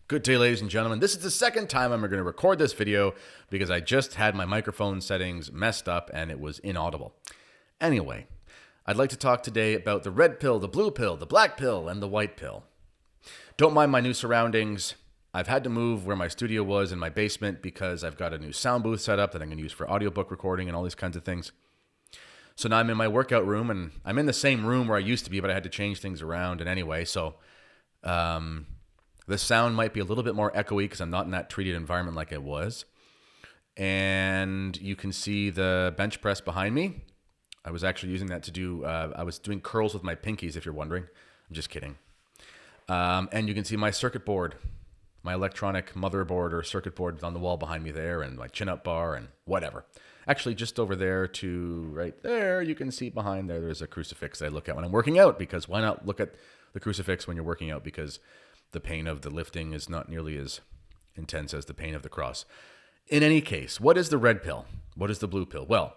Good day, ladies and gentlemen. This is the second time I'm going to record this video because I just had my microphone settings messed up and it was inaudible. Anyway, I'd like to talk today about the red pill, the blue pill, the black pill, and the white pill. Don't mind my new surroundings. I've had to move where my studio was in my basement because I've got a new sound booth set up that I'm going to use for audiobook recording and all these kinds of things. So now I'm in my workout room and I'm in the same room where I used to be, but I had to change things around. And anyway, the sound might be a little bit more echoey because I'm not in that treated environment like I was. And you can see the bench press behind me. I was actually using that to do, I was doing curls with my pinkies, if you're wondering. I'm just kidding. And you can see my circuit board, my electronic motherboard or circuit board on the wall behind me there, and my chin-up bar and whatever. Actually, just over there to right there, you can see behind there, there's a crucifix that I look at when I'm working out, because why not look at the crucifix when you're working out? Because the pain of the lifting is not nearly as intense as the pain of the cross. In any case, what is the red pill? What is the blue pill? Well,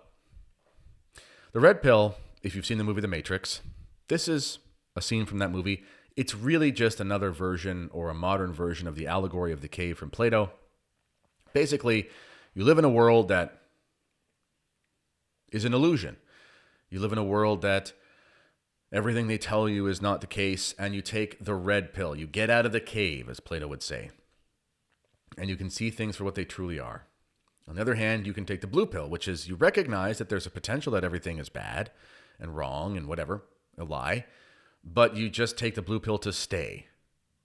the red pill, if you've seen the movie The Matrix, this is a scene from that movie. It's really just another version or a modern version of the allegory of the cave from Plato. Basically, you live in a world that is an illusion. You live in a world that everything they tell you is not the case, and you take the red pill. You get out of the cave, as Plato would say, and you can see things for what they truly are. On the other hand, you can take the blue pill, which is you recognize that there's a potential that everything is bad and wrong and whatever, a lie, but you just take the blue pill to stay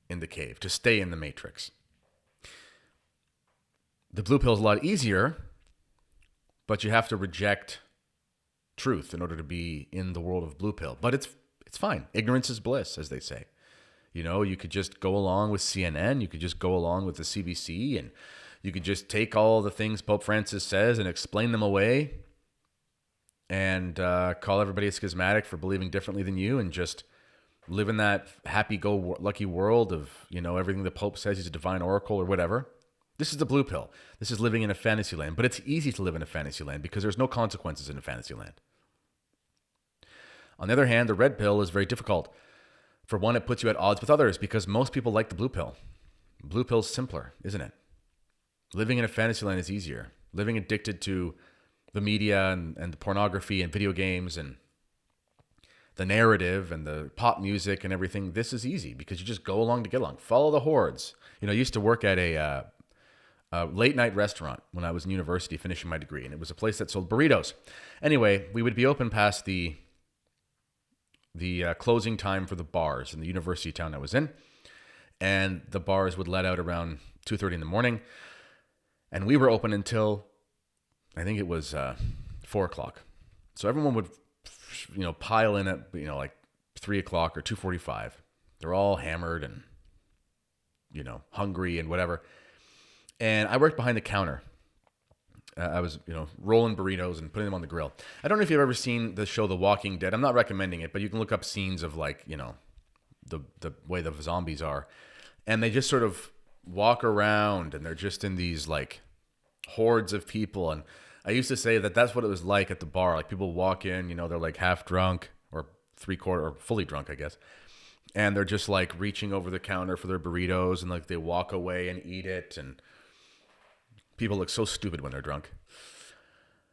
in the cave, to stay in the matrix. The blue pill is a lot easier, but you have to reject truth in order to be in the world of blue pill. But it's fine. Ignorance is bliss, as they say. You know, you could just go along with CNN, you could just go along with the CBC, and you could just take all the things Pope Francis says and explain them away and call everybody a schismatic for believing differently than you, and just live in that happy-go-lucky world of, you know, everything the Pope says he's a divine oracle or whatever. This is the blue pill. This is living in a fantasy land. But it's easy to live in a fantasy land because there's no consequences in a fantasy land. On the other hand, the red pill is very difficult. For one, it puts you at odds with others because most people like the blue pill. Blue pill's simpler, isn't it? Living in a fantasy land is easier. Living addicted to the media and the pornography and video games and the narrative and the pop music and everything, this is easy because you just go along to get along. Follow the hordes. You know, I used to work at a late night restaurant when I was in university finishing my degree, and it was a place that sold burritos. Anyway, we would be open past the closing time for the bars in the university town I was in, and the bars would let out around 2:30 in the morning, and we were open until I think it was 4 o'clock. So everyone would, you know, pile in at, you know, like 3 o'clock or 2:45. They're all hammered and, you know, hungry and whatever. And I worked behind the counter. I was, you know, rolling burritos and putting them on the grill. I don't know if you've ever seen the show The Walking Dead. I'm not recommending it, but you can look up scenes of, like, you know, the way the zombies are. And they just sort of walk around and they're just in these, like, hordes of people. And I used to say that that's what it was like at the bar. Like, people walk in, you know, they're like half drunk or three-quarter or fully drunk, I guess. And they're just like reaching over the counter for their burritos, and like they walk away and eat it, and people look so stupid when they're drunk.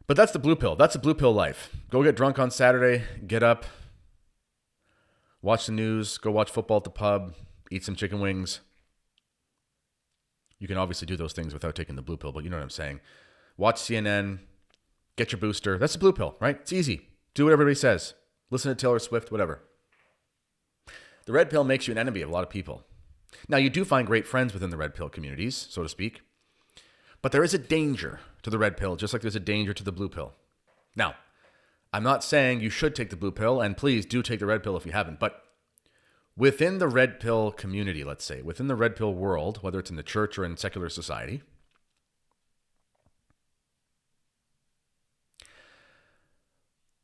But that's the blue pill. That's the blue pill life. Go get drunk on Saturday, get up, watch the news, go watch football at the pub, eat some chicken wings. You can obviously do those things without taking the blue pill, but you know what I'm saying. Watch CNN, get your booster. That's the blue pill, right? It's easy. Do what everybody says. Listen to Taylor Swift, whatever. The red pill makes you an enemy of a lot of people. Now, you do find great friends within the red pill communities, so to speak. But there is a danger to the red pill, just like there's a danger to the blue pill. Now, I'm not saying you should take the blue pill, and please do take the red pill if you haven't, but within the red pill community, let's say, within the red pill world, whether it's in the church or in secular society,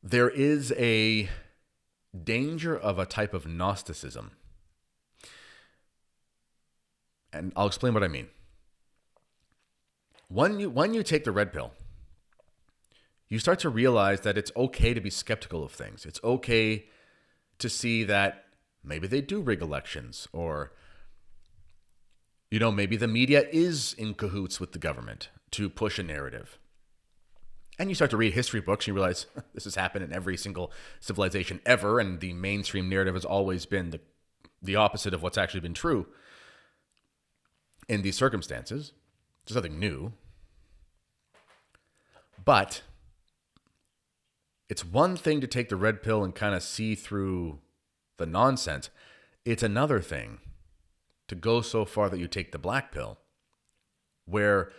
there is a danger of a type of Gnosticism. And I'll explain what I mean. When you take the red pill, you start to realize that it's okay to be skeptical of things. It's okay to see that maybe they do rig elections, or Maybe the media is in cahoots with the government to push a narrative. And you start to read history books and you realize this has happened in every single civilization ever, and the mainstream narrative has always been the opposite of what's actually been true in these circumstances. There's nothing new. But it's one thing to take the red pill and kind of see through the nonsense. It's another thing to go so far that you take the black pill, where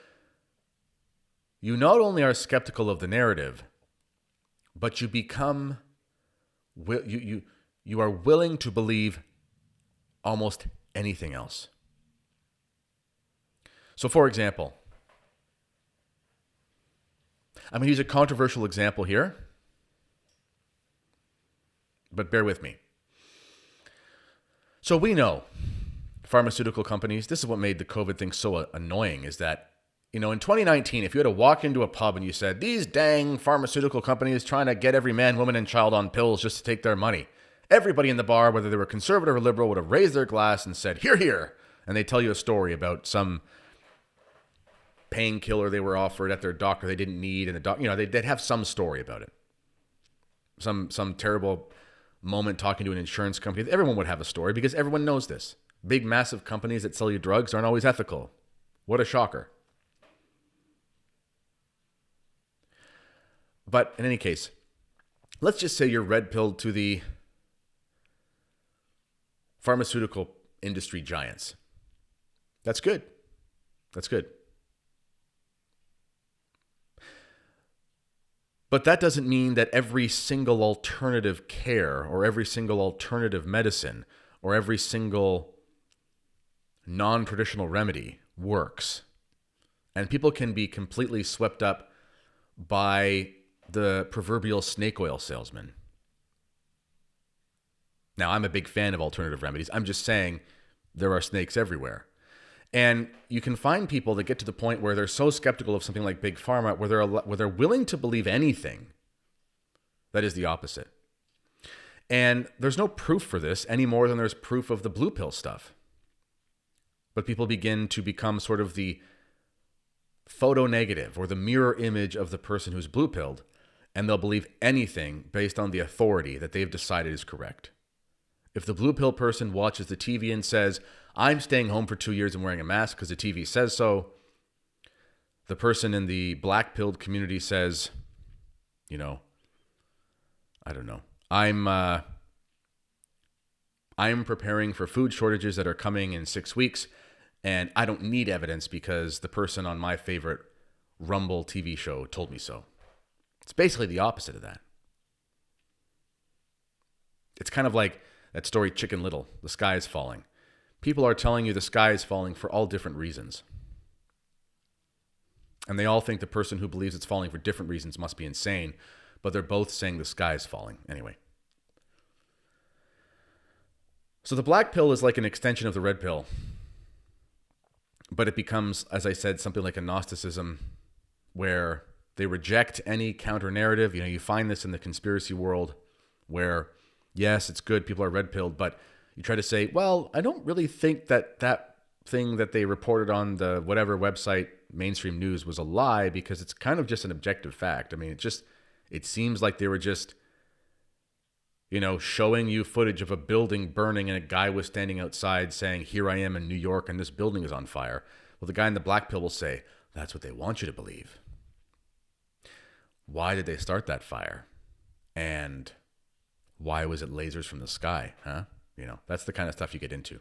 you not only are skeptical of the narrative, but you become, you are willing to believe almost anything else. So for example, I'm going to use a controversial example here, but bear with me. So we know pharmaceutical companies, this is what made the COVID thing so annoying, is that, in 2019, if you had to walk into a pub and you said, these dang pharmaceutical companies trying to get every man, woman, and child on pills just to take their money, everybody in the bar, whether they were conservative or liberal, would have raised their glass and said, hear, hear. And they tell you a story about some painkiller they were offered at their doctor they didn't need, and they'd have some story about it. Some terrible moment talking to an insurance company. Everyone would have a story because everyone knows this. Big, massive companies that sell you drugs aren't always ethical. What a shocker. But in any case, let's just say you're red-pilled to the pharmaceutical industry giants. That's good. That's good. But that doesn't mean that every single alternative care or every single alternative medicine or every single non-traditional remedy works. And people can be completely swept up by the proverbial snake oil salesman. Now, I'm a big fan of alternative remedies. I'm just saying there are snakes everywhere. And you can find people that get to the point where they're so skeptical of something like Big Pharma, where they're willing to believe anything that is the opposite. And there's no proof for this any more than there's proof of the blue pill stuff. But people begin to become sort of the photo negative or the mirror image of the person who's blue pilled, and they'll believe anything based on the authority that they've decided is correct. If the blue pill person watches the TV and says, I'm staying home for 2 years and wearing a mask because the TV says so, the person in the black pilled community says, I don't know, I'm preparing for food shortages that are coming in 6 weeks, and I don't need evidence because the person on my favorite Rumble TV show told me so. It's basically the opposite of that. It's kind of like that story, Chicken Little, the sky is falling. People are telling you the sky is falling for all different reasons. And they all think the person who believes it's falling for different reasons must be insane, but they're both saying the sky is falling. Anyway. So the black pill is like an extension of the red pill, but it becomes, as I said, something like a Gnosticism where they reject any counter narrative. You find this in the conspiracy world where, yes, it's good, people are red-pilled, but you try to say, well, I don't really think that thing that they reported on the whatever website, mainstream news, was a lie because it's kind of just an objective fact. I mean, it seems like they were just, showing you footage of a building burning and a guy was standing outside saying, here I am in New York and this building is on fire. Well, the guy in the black pill will say, that's what they want you to believe. Why did they start that fire? And why was it lasers from the sky? Huh? That's the kind of stuff you get into.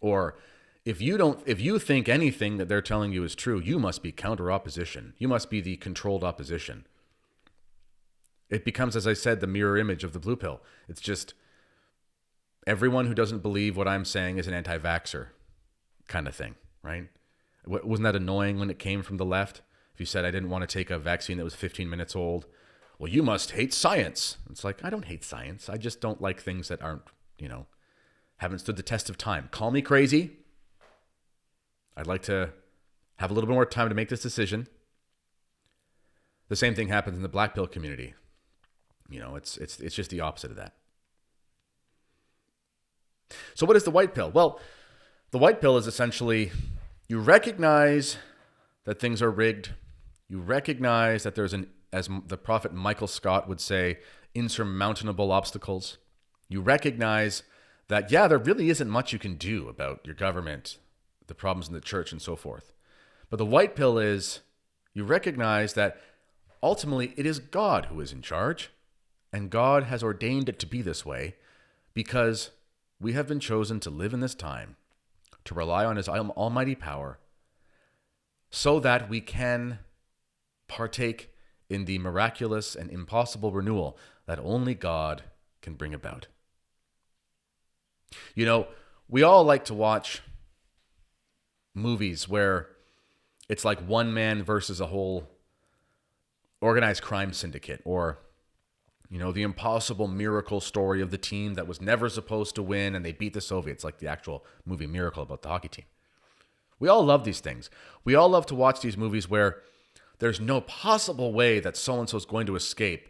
Or if you think anything that they're telling you is true, you must be counter opposition. You must be the controlled opposition. It becomes, as I said, the mirror image of the blue pill. It's just everyone who doesn't believe what I'm saying is an anti-vaxxer kind of thing, right? Wasn't that annoying when it came from the left? If you said, I didn't want to take a vaccine that was 15 minutes old, well, you must hate science. It's like, I don't hate science. I just don't like things that aren't, haven't stood the test of time. Call me crazy. I'd like to have a little bit more time to make this decision. The same thing happens in the black pill community. It's just the opposite of that. So what is the white pill? Well, The white pill is essentially you recognize that things are rigged. You recognize that there's as the prophet Michael Scott would say, insurmountable obstacles. You recognize that, yeah, there really isn't much you can do about your government, the problems in the church, and so forth. But the white pill is you recognize that ultimately it is God who is in charge, and God has ordained it to be this way because we have been chosen to live in this time, to rely on his almighty power, so that we can partake in the miraculous and impossible renewal that only God can bring about. You know, we all like to watch movies where it's like one man versus a whole organized crime syndicate, or, you know, the impossible miracle story of the team that was never supposed to win and they beat the Soviets, like the actual movie Miracle about the hockey team. We all love these things. We all love to watch these movies where there's no possible way that so-and-so is going to escape,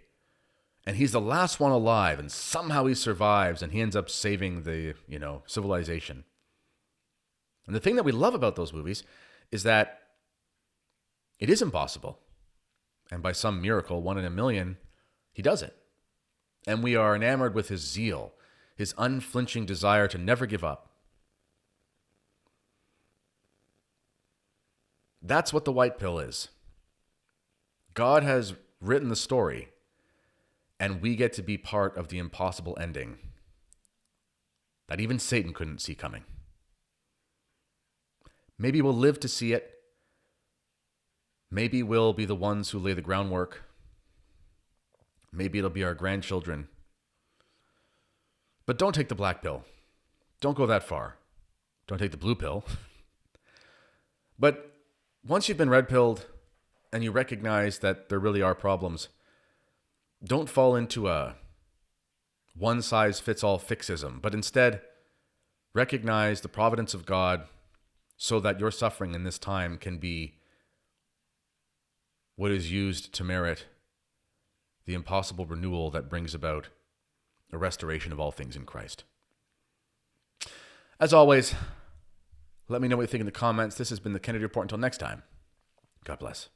and he's the last one alive, and somehow he survives, and he ends up saving the, civilization. And the thing that we love about those movies is that it is impossible. And by some miracle, 1 in a million, he does it. And we are enamored with his zeal, his unflinching desire to never give up. That's what the white pill is. God has written the story, and we get to be part of the impossible ending that even Satan couldn't see coming. Maybe we'll live to see it. Maybe we'll be the ones who lay the groundwork. Maybe it'll be our grandchildren. But don't take the black pill. Don't go that far. Don't take the blue pill. But once you've been red-pilled and you recognize that there really are problems, don't fall into a one-size-fits-all fixism, but instead recognize the providence of God so that your suffering in this time can be what is used to merit the impossible renewal that brings about a restoration of all things in Christ. As always, let me know what you think in the comments. This has been the Kennedy Report. Until next time, God bless.